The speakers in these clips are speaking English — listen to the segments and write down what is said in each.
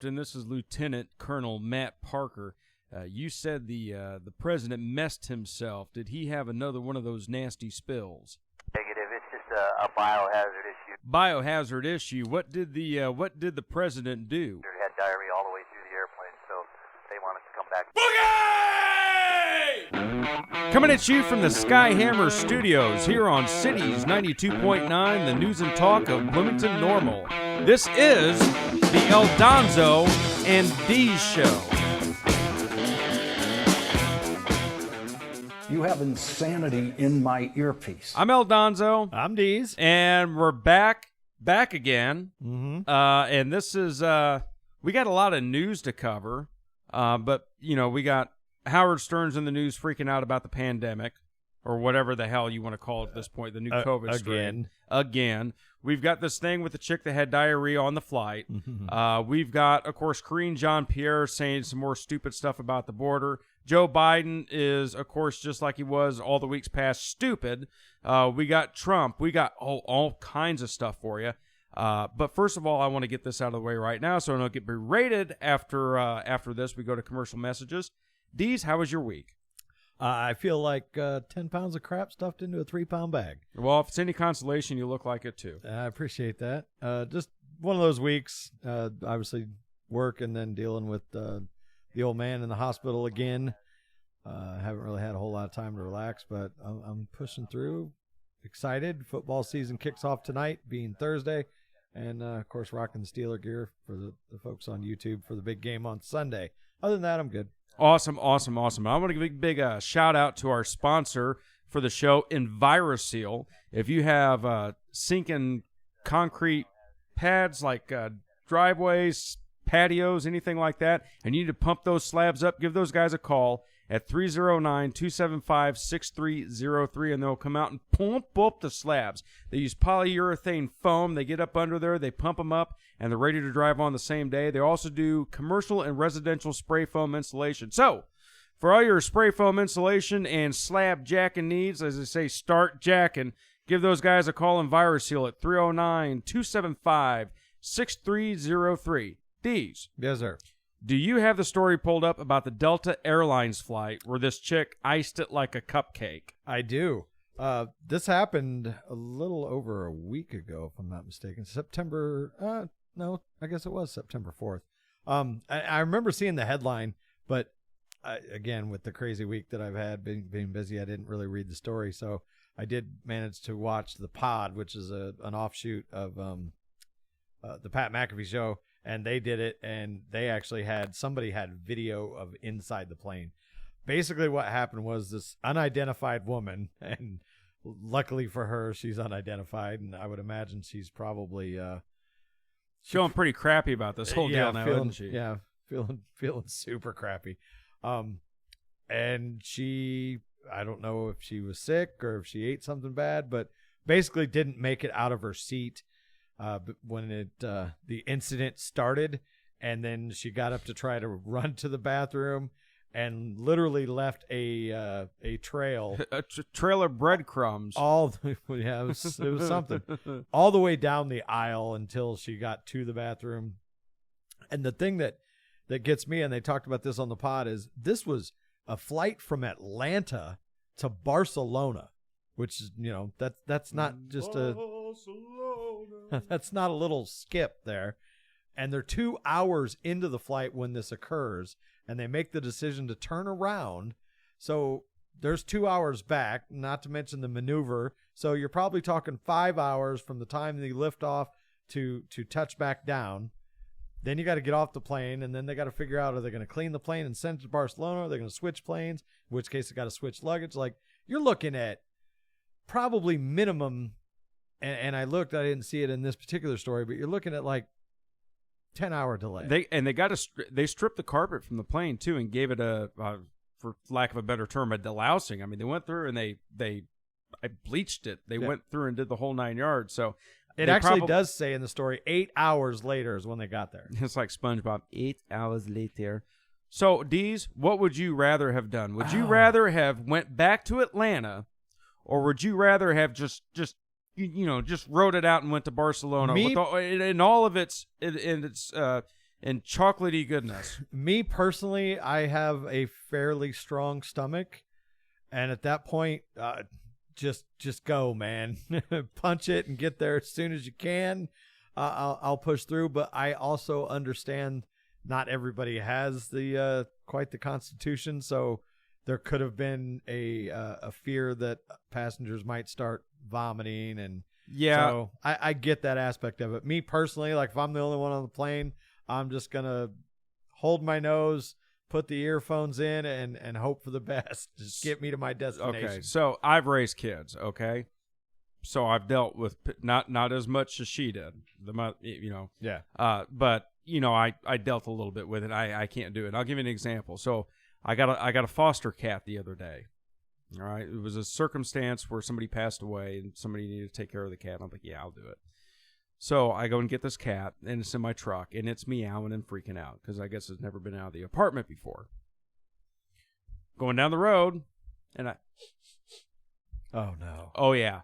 and this is Lieutenant Colonel Matt Parker. You said the president messed himself. Did he have another one of those nasty spills? Negative. It's just a biohazard issue. Biohazard issue. What did the president do? He had diarrhea all the way through the airplane, so they want us to come back. Boogie! Coming at you from the Skyhammer Studios here on Cities 92.9, the news and talk of Bloomington Normal. This is the El Donzo and Dee's show. You have insanity in my earpiece. I'm El Donzo. I'm Deez. And we're back again. Mm-hmm. And this is, we got a lot of news to cover. But, we got Howard Stern's in the news freaking out about the pandemic, or whatever the hell you want to call it at this point, the new COVID strain. Again. We've got this thing with the chick that had diarrhea on the flight. Mm-hmm. We've got, of course, Karine Jean-Pierre saying some more stupid stuff about the border. Joe Biden is, of course, just like he was all the weeks past, stupid. We got Trump. We got all kinds of stuff for you. But first of all, I want to get this out of the way right now so I don't get berated after this. We go to commercial messages. Deez, how was your week? I feel like 10 pounds of crap stuffed into a 3-pound bag. Well, if it's any consolation, you look like it too. I appreciate that. Just one of those weeks, obviously work and then dealing with the old man in the hospital again. Haven't really had a whole lot of time to relax, but I'm pushing through. Excited. Football season kicks off tonight, being Thursday. And, of course, rocking the Steeler gear for the folks on YouTube for the big game on Sunday. Other than that, I'm good. Awesome. I want to give a big shout out to our sponsor for the show, EnviroSeal. If you have sinking concrete pads like driveways, patios, anything like that, and you need to pump those slabs up, give those guys a call at 309-275-6303, and they'll come out and pump up the slabs. They use polyurethane foam. They get up under there, they pump them up, and they're ready to drive on the same day. They also do commercial and residential spray foam installation. So, for all your spray foam installation and slab jacking needs, as I say, start jacking, give those guys a call, EnviroSeal, at 309-275-6303. Deez. Yes, sir. Do you have the story pulled up about the Delta Airlines flight where this chick iced it like a cupcake? I do. This happened a little over a week ago, if I'm not mistaken. September, no, I guess it was September 4th. I remember seeing the headline, but again, with the crazy week that I've had, being busy, I didn't really read the story. So I did manage to watch The Pod, which is an offshoot of the Pat McAfee show. And they did it, and they actually somebody had video of inside the plane. Basically what happened was this unidentified woman, and luckily for her, she's unidentified, and I would imagine she's probably feeling pretty crappy about this whole deal now, isn't she? Yeah, feeling super crappy. And she, I don't know if she was sick or if she ate something bad, but basically didn't make it out of her seat when the incident started, and then she got up to try to run to the bathroom and literally left a trail, a trail of breadcrumbs. It was something all the way down the aisle until she got to the bathroom. And the thing that gets me, and they talked about this on the pod, is this was a flight from Atlanta to Barcelona, which is, that's not just that's not a little skip there. And they're 2 hours into the flight when this occurs, and they make the decision to turn around. So there's 2 hours back, not to mention the maneuver. So you're probably talking 5 hours from the time they lift off to touch back down. Then you got to get off the plane, and then they got to figure out, are they going to clean the plane and send it to Barcelona? Are they going to switch planes? In which case they got to switch luggage. Like, you're looking at probably minimum, and I looked, I didn't see it in this particular story, but you're looking at like 10-hour delay. They stripped the carpet from the plane too and gave it for lack of a better term, a delousing. I mean, they went through and I bleached it. They went through and did the whole 9 yards. So it actually does say in the story 8 hours later is when they got there. It's like SpongeBob, 8 hours later. So, Deez, what would you rather have done? Would you rather have went back to Atlanta, or would you rather have just wrote it out and went to Barcelona in all of its and chocolatey goodness. Me personally, I have a fairly strong stomach, and at that point, just go, man. Punch it and get there as soon as you can. I'll push through, but I also understand not everybody has the quite the constitution, so there could have been a fear that passengers might start vomiting, and so I get that aspect of it. Me personally, like if I'm the only one on the plane, I'm just gonna hold my nose, put the earphones in, and hope for the best. Just get me to my destination. Okay, so I've raised kids. Okay, so I've dealt with not as much as she did. Yeah. But I dealt a little bit with it. I can't do it. I'll give you an example. So I got a foster cat the other day. All right, it was a circumstance where somebody passed away and somebody needed to take care of the cat. I'm like, yeah, I'll do it. So I go and get this cat, and it's in my truck, and it's meowing and freaking out because I guess it's never been out of the apartment before. Going down the road, and Oh no. Oh yeah,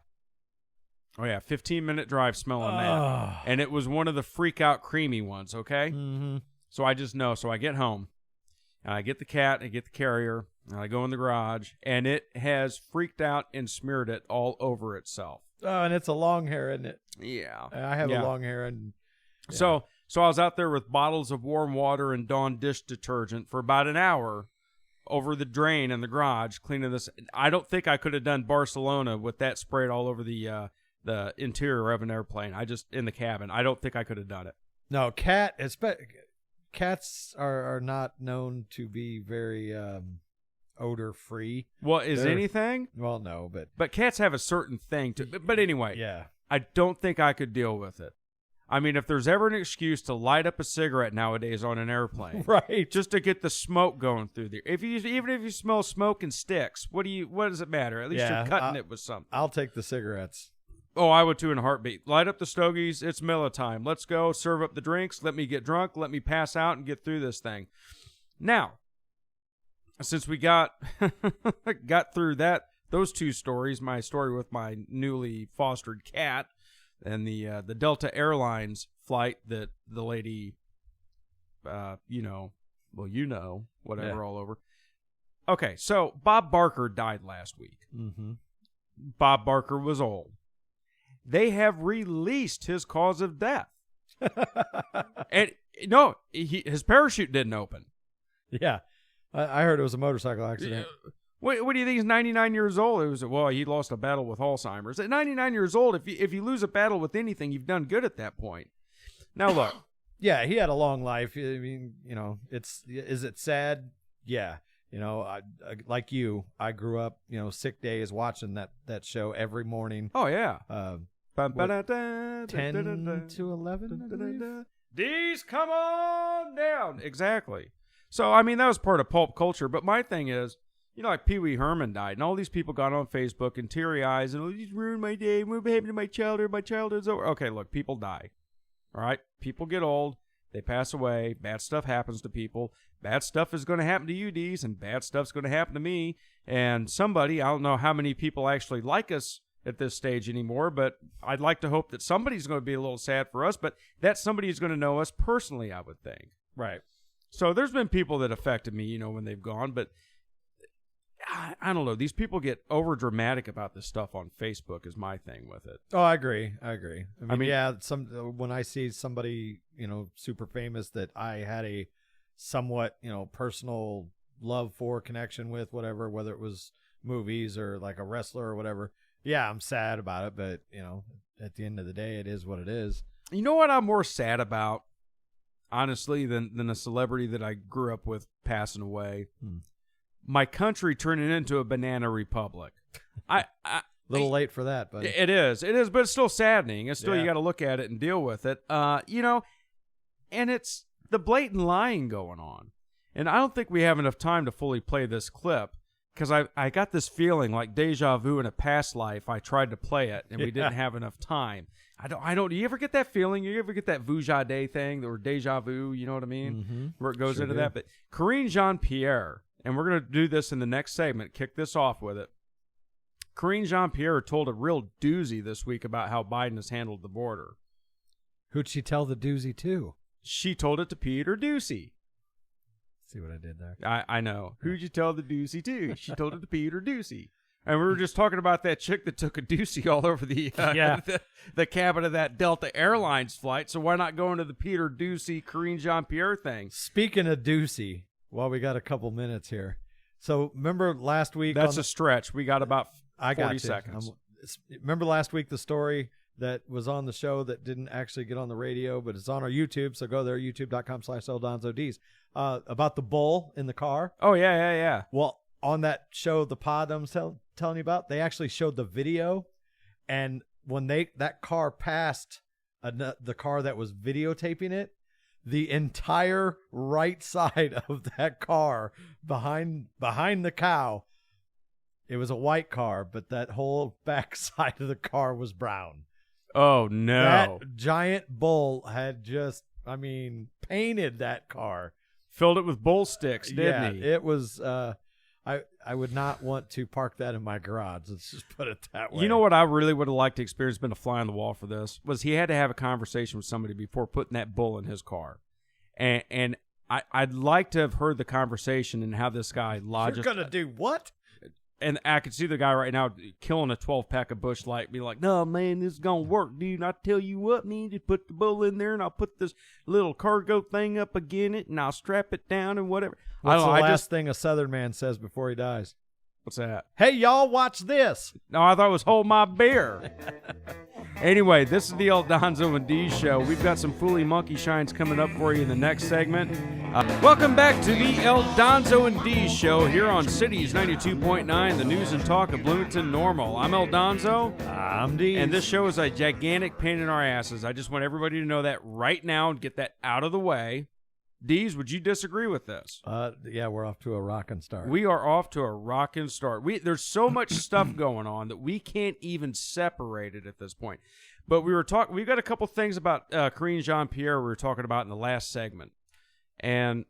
15-minute drive smelling that, and it was one of the freak out creamy ones. Okay, Mm-hmm. so I just know. So I get home, and I get the cat, I get the carrier, and I go in the garage, and it has freaked out and smeared it all over itself. Oh, and it's a long hair, isn't it? Yeah, I have a long hair, and So I was out there with bottles of warm water and Dawn dish detergent for about an hour over the drain in the garage cleaning this. I don't think I could have done Barcelona with that sprayed all over the interior of an airplane. In the cabin. I don't think I could have done it. No, cats are not known to be very odor free. Well, anything? Well, no, But cats have a certain thing to. But anyway, yeah. I don't think I could deal with it. I mean, if there's ever an excuse to light up a cigarette nowadays on an airplane, Right. just to get the smoke going through there. Even if you smell smoke and sticks, what does it matter? At least you're cutting it with something. I'll take the cigarettes. Oh, I would too in a heartbeat. Light up the stogies. It's Miller time. Let's go. Serve up the drinks. Let me get drunk. Let me pass out and get through this thing. Now, since we got through those two stories, my story with my newly fostered cat and the Delta Airlines flight that the lady, whatever, all over. Okay, so Bob Barker died last week. Mm-hmm. Bob Barker was old. They have released his cause of death. And no, his parachute didn't open. Yeah. I heard it was a motorcycle accident. What do you think? He's 99 years old. He lost a battle with Alzheimer's. At 99 years old, if you lose a battle with anything, you've done good at that point. Now look. Yeah, he had a long life. I mean, is it sad? Yeah. I like you, I grew up, sick days watching that show every morning. Oh yeah. 10 to 11. D's, come on down. Exactly. So I mean that was part of pulp culture. But my thing is, like Pee Wee Herman died, and all these people got on Facebook and teary eyes and you ruined my day. What happened to my childhood? My childhood's over. Okay, look, people die. All right, people get old. They pass away. Bad stuff happens to people. Bad stuff is going to happen to you, D's, and bad stuff's going to happen to me. And somebody, I don't know how many people actually like us at this stage anymore, but I'd like to hope that somebody's going to be a little sad for us, but that somebody is going to know us personally, I would think. Right. So there's been people that affected me, when they've gone, but I don't know. These people get over dramatic about this stuff on Facebook is my thing with it. Oh, I agree. I mean, yeah, when I see somebody, super famous that I had a somewhat, personal love for, connection with, whatever, whether it was movies or like a wrestler or whatever. Yeah, I'm sad about it, but, at the end of the day, it is what it is. You know what I'm more sad about, honestly, than a celebrity that I grew up with passing away? My country turning into a banana republic. Little late for that, but it is, but it's still saddening. It's still, you got to look at it and deal with it. And it's the blatant lying going on. And I don't think we have enough time to fully play this clip because I got this feeling like deja vu in a past life. I tried to play it and we didn't have enough time. I don't. Do you ever get that feeling? You ever get that Vujade thing or deja vu? You know what I mean? Mm-hmm. Where it goes into that. But Karine Jean-Pierre. And we're going to do this in the next segment, kick this off with it. Karine Jean-Pierre told a real doozy this week about how Biden has handled the border. Who'd she tell the doozy to? She told it to Peter Ducey. See what I did there? I know. Who'd you tell the Ducey to? She told it to Peter Ducey. And we were just talking about that chick that took a Ducey all over the the cabin of that Delta Airlines flight. So why not go into the Peter Ducey, Karine Jean-Pierre thing? Speaking of Ducey, well, we got a couple minutes here. So remember last week? That's a stretch. We got about 40 seconds. Remember last week the story that was on the show that didn't actually get on the radio, but it's on our YouTube. So go there, youtube.com/EldonzoDs. About the bull in the car. Oh, yeah. Well, on that show, the pod I'm telling you about, they actually showed the video. And when that car passed the car that was videotaping it, the entire right side of that car behind the cow, it was a white car, but that whole back side of the car was brown. Oh, no. That giant bull had just, painted that car. Filled it with bull sticks, didn't he? It was, I would not want to park that in my garage. Let's just put it that way. You know what I really would have liked to experience, been a fly on the wall for this, was he had to have a conversation with somebody before putting that bull in his car. And I'd like to have heard the conversation and how this guy lodges. You're going to do what? And I could see the guy right now killing a 12-pack of Busch Light, be like, "No, man, this is going to work, dude. I tell you what, man, just put the bull in there, and I'll put this little cargo thing up again it, and I'll strap it down and whatever." What's the last thing a Southern man says before he dies? What's that? Hey, y'all, watch this. No, I thought it was hold my beer. Anyway, this is the El Donzo and D show. We've got some Fooly Monkey Shines coming up for you in the next segment. Welcome back to the El Donzo and D show here on Cities 92.9, the news and talk of Bloomington Normal. I'm El Donzo. I'm D. And this show is a gigantic pain in our asses. I just want everybody to know that right now and get that out of the way. Dees, would you disagree with this? Yeah, we're off to a rockin' start. We are off to a rockin' start. There's so much stuff going on that we can't even separate it at this point. But we've got a couple things about Karine Jean-Pierre we were talking about in the last segment. And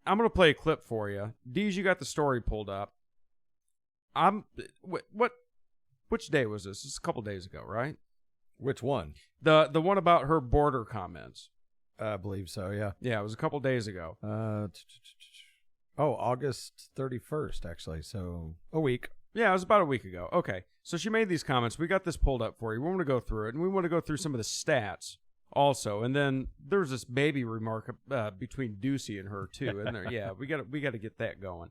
I'm going to play a clip for you. Dees, you got the story pulled up. Which day was this? This is a couple days ago, right? Which one? The one about her border comments. I believe so, yeah. Yeah, it was a couple days ago. August 31st, actually, so a week. Yeah, it was about a week ago. Okay, so she made these comments. We got this pulled up for you. We want to go through it, and we want to go through some of the stats also. And then there's this baby remark between Ducey and her, too, isn't there? Yeah, we got to get that going.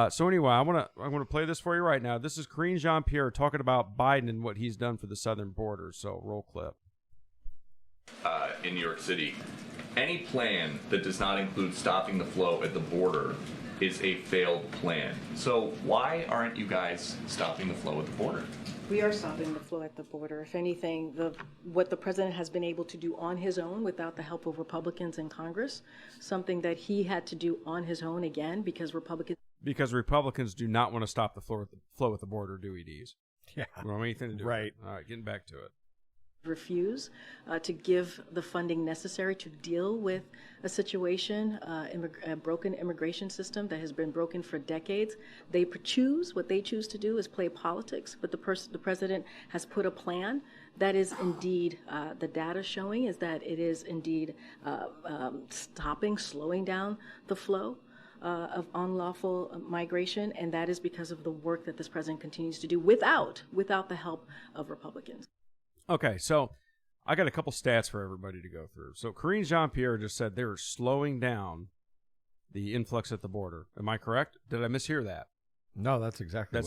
So anyway, I want to play this for you right now. This is Karine Jean-Pierre talking about Biden and what he's done for the southern border. So roll clip. In New York City, any plan that does not include stopping the flow at the border is a failed plan. So why aren't you guys stopping the flow at the border? We are stopping the flow at the border. If anything, what the president has been able to do on his own without the help of Republicans in Congress, something that he had to do on his own again because Republicans do not want to stop the flow at the border, do EDs? Yeah. We don't have anything to do right. with it. All right, getting back to it. Refuse to give the funding necessary to deal with a situation, a broken immigration system that has been broken for decades. What they choose to do is play politics, but the president has put a plan that is indeed, the data showing is that it is indeed slowing down the flow of unlawful migration, and that is because of the work that this president continues to do without the help of Republicans. Okay, so I got a couple stats for everybody to go through. So Karine Jean-Pierre just said they're slowing down the influx at the border. Am I correct? Did I mishear that? No, that's exactly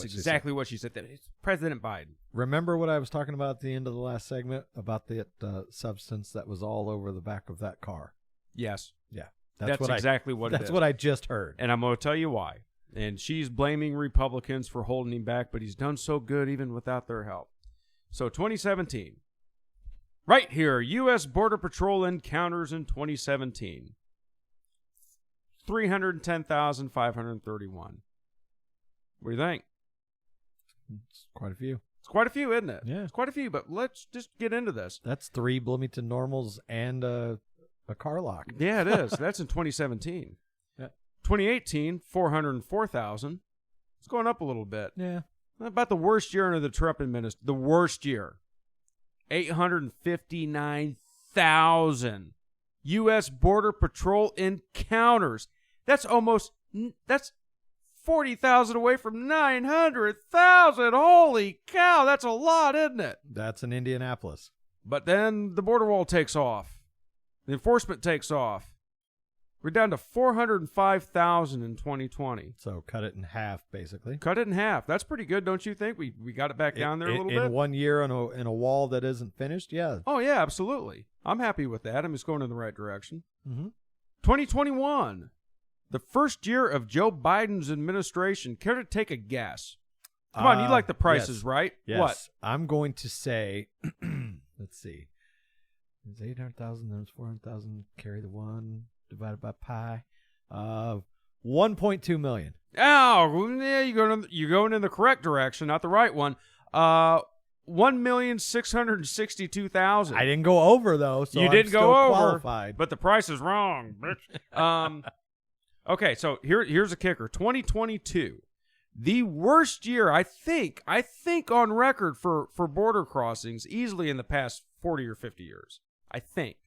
what she said. That it's President Biden. Remember what I was talking about at the end of the last segment about the substance that was all over the back of that car? Yes. Yeah. That's exactly what it is. That's what I just heard. And I'm going to tell you why. And she's blaming Republicans for holding him back, but he's done so good even without their help. So 2017, right here, U.S. Border Patrol encounters in 2017, 310,531. What do you think? It's quite a few. It's quite a few, isn't it? Yeah. It's quite a few, but let's just get into this. That's 3 Bloomington Normals and a car lock. Yeah, it is. That's in 2017. Yeah. 2018, 404,000. It's going up a little bit. Yeah. About the worst year under the Trump administration. The worst year. 859,000 U.S. Border Patrol encounters. That's 40,000 away from 900,000. Holy cow, that's a lot, isn't it? That's in Indianapolis. But then the border wall takes off. The enforcement takes off. We're down to 405,000 in 2020. So cut it in half, basically. Cut it in half. That's pretty good, don't you think? We got it back down there a little bit. In 1 year in a wall that isn't finished, yeah. Oh, yeah, absolutely. I'm happy with that. I'm just going in the right direction. Mm-hmm. 2021, the first year of Joe Biden's administration. Care to take a guess? Come on, you like the prices, yes. right? Yes. What? I'm going to say, let's see. There's 800,000, there's 400,000, carry the 1, divided by pi. 1.2 million. Oh, yeah, you're going in the correct direction, not the right one. 1,662,000. I didn't go over, though, so you I'm didn't still go over, qualified. but the price is wrong, bitch. Okay, so here's a kicker. 2022, the worst year, I think on record for border crossings, easily in the past 40 or 50 years. I think.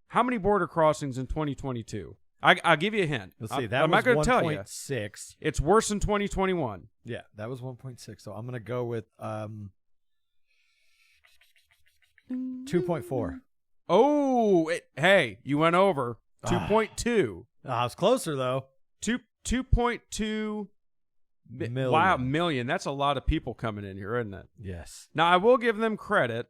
How many border crossings in 2022? I'll give you a hint. Let's see. I'm not going to tell you. 1.6. It's worse than 2021. Yeah, that was 1.6. So I'm going to go with 2.4. Oh, hey, you went over. 2.2. I was closer, though. 2.2 million. Wow, million. That's a lot of people coming in here, isn't it? Yes. Now, I will give them credit.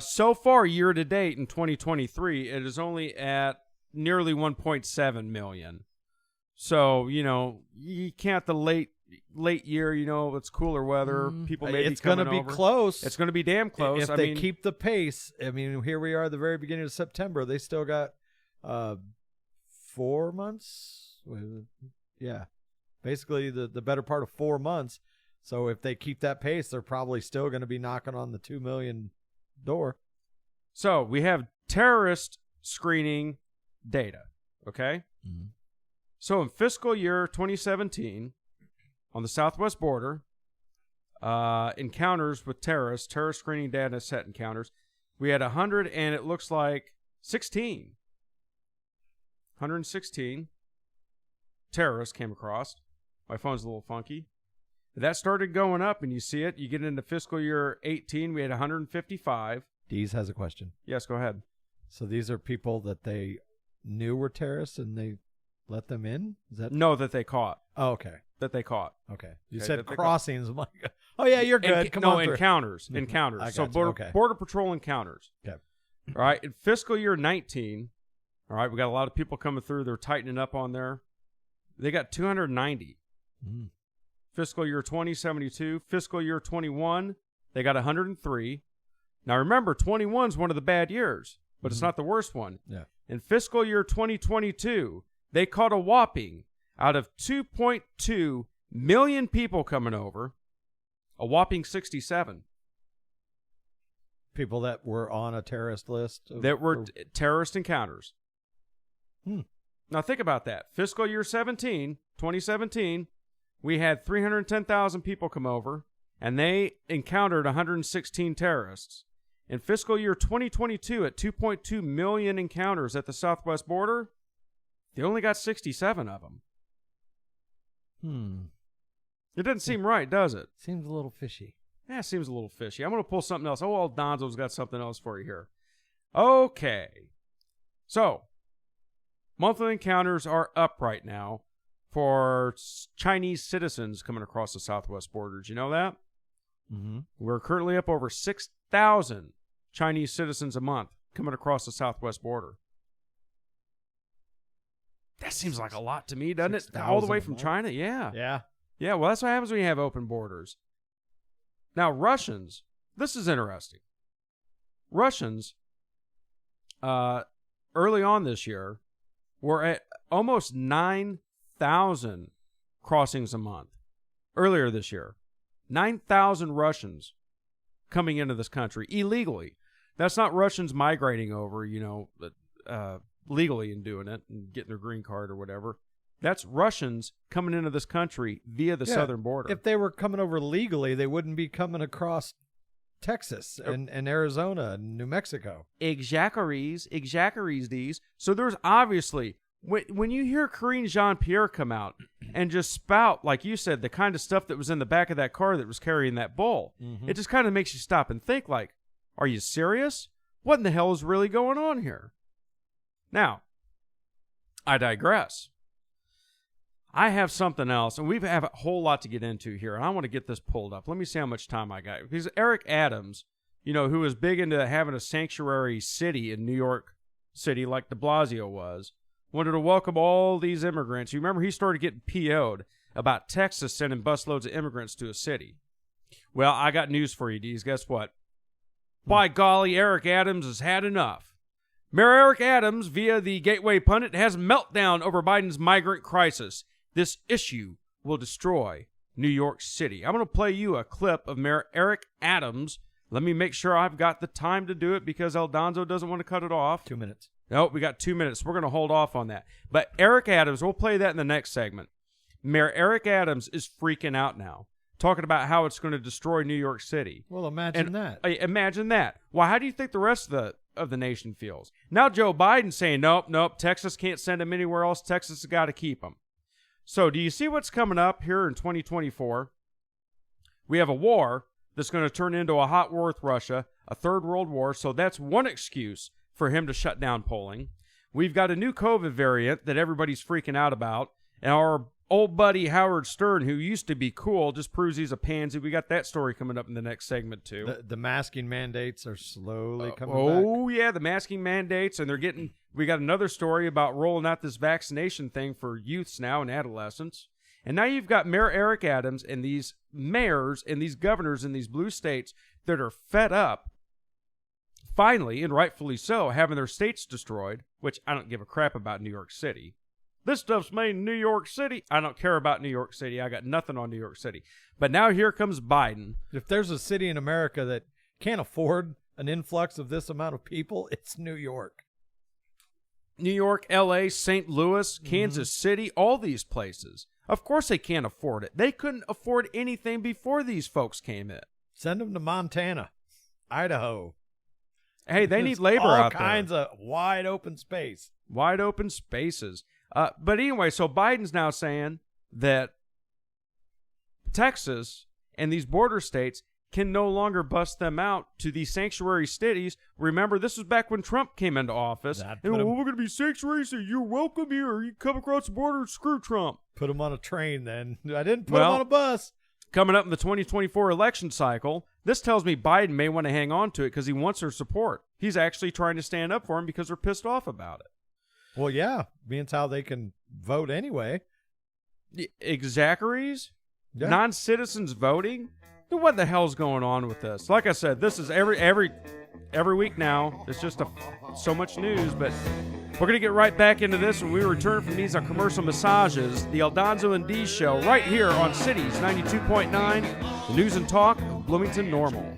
So far, year to date in 2023, it is only at nearly 1.7 million. So, you count the late year, it's cooler weather. People may be coming over. It's going to be close. It's going to be damn close. If they keep the pace. I mean, here we are at the very beginning of September. They still got 4 months. Yeah. Basically, the better part of 4 months. So if they keep that pace, they're probably still going to be knocking on the 2 million door. So we have terrorist screening data, okay? Mm-hmm. So in fiscal year 2017, on the southwest border, encounters with terrorist screening data set encounters, we had 100, and it looks like 116 terrorists came across. My phone's a little funky. That started going up, and you see it. You get into fiscal year 18, we had 155. Deez has a question. Yes, go ahead. So these are people that they knew were terrorists, and they let them in? Is that No, that they caught. Oh, okay. That they caught. Okay. You Okay, said that they crossings. I'm like, oh, yeah, you're good. Come on. encounters. Mhm. Encounters. I So got you. border patrol encounters. Okay. All right. In fiscal year 19, all right, we got a lot of people coming through. They're tightening up on there. They got 290. Mm. Fiscal year 20, 72. Fiscal year 21, they got 103. Now, remember, 21 is one of the bad years, but it's not the worst one. Yeah. In fiscal year 2022, they caught a whopping, out of 2.2 million people coming over, a whopping 67. People that were on a terrorist list? That were terrorist encounters. Hmm. Now, think about that. Fiscal year 2017, we had 310,000 people come over, and they encountered 116 terrorists. In fiscal year 2022, at 2.2 million encounters at the southwest border, they only got 67 of them. It doesn't seem right, does it? Seems a little fishy. Yeah, it seems a little fishy. I'm going to pull something else. Oh, well, Donzo's got something else for you here. Okay. So, monthly encounters are up right now for Chinese citizens coming across the southwest border. Did you know that? Mm-hmm. We're currently up over 6,000 Chinese citizens a month coming across the southwest border. That seems like a lot to me, doesn't it? All the way from China? Yeah. Yeah. Yeah, well, that's what happens when you have open borders. Now, Russians, this is interesting. Russians, early on this year, were at almost 9,000 crossings a month. Earlier this year, 9,000 Russians coming into this country illegally. That's not Russians migrating over, legally and doing it and getting their green card or whatever. That's Russians coming into this country via the southern border. If they were coming over legally, they wouldn't be coming across Texas and Arizona and New Mexico. Exacaries these. So there's obviously, when you hear Karine Jean-Pierre come out and just spout, like you said, the kind of stuff that was in the back of that car that was carrying that bull, it just kind of makes you stop and think, like, are you serious? What in the hell is really going on here? Now, I digress. I have something else, and we have a whole lot to get into here, and I want to get this pulled up. Let me see how much time I got. Because Eric Adams, who was big into having a sanctuary city in New York City like de Blasio was, wanted to welcome all these immigrants. You remember he started getting PO'd about Texas sending busloads of immigrants to a city. Well, I got news for you, Dees. Guess what? By golly, Eric Adams has had enough. Mayor Eric Adams, via the Gateway Pundit, has meltdown over Biden's migrant crisis. This issue will destroy New York City. I'm going to play you a clip of Mayor Eric Adams. Let me make sure I've got the time to do it because Aldonzo doesn't want to cut it off. 2 minutes. No, we got 2 minutes. We're going to hold off on that. But Eric Adams, we'll play that in the next segment. Mayor Eric Adams is freaking out now, talking about how it's going to destroy New York City. Well, imagine that. Imagine that. Well, how do you think the rest of the nation feels? Now Joe Biden's saying, nope, Texas can't send him anywhere else. Texas has got to keep him. So do you see what's coming up here in 2024? We have a war that's going to turn into a hot war with Russia, a third world war. So that's one excuse for him to shut down polling. We've got a new COVID variant that everybody's freaking out about. And our old buddy Howard Stern, who used to be cool, just proves he's a pansy. We got that story coming up in the next segment, too. The masking mandates are slowly coming back. Oh, yeah, the masking mandates. And we got another story about rolling out this vaccination thing for youths now and adolescents. And now you've got Mayor Eric Adams and these mayors and these governors in these blue states that are fed up, finally, and rightfully so, having their states destroyed, which I don't give a crap about New York City. This stuff's made in New York City. I don't care about New York City. I got nothing on New York City. But now here comes Biden. If there's a city in America that can't afford an influx of this amount of people, it's New York. New York, L.A., St. Louis, Kansas City, all these places. Of course they can't afford it. They couldn't afford anything before these folks came in. Send them to Montana, Idaho. Hey, they need labor out there. All kinds of wide open space. Wide open spaces. But anyway, so Biden's now saying that Texas and these border states can no longer bust them out to these sanctuary cities. Remember, this was back when Trump came into office. We're going to be sanctuary, so you're welcome here. You come across the border, screw Trump. Put them on a train then. I didn't put them on a bus. Coming up in the 2024 election cycle, this tells me Biden may want to hang on to it because he wants their support. He's actually trying to stand up for him because they're pissed off about it. Well, yeah, means how they can vote anyway. Exacaries? Yeah. Non-citizens voting? What the hell's going on with this? Like I said, this is every week now. It's just so much news, but we're going to get right back into this when we return from these commercial massages. The Aldonzo and D Show right here on Cities 92.9, the news and talk of Bloomington Normal.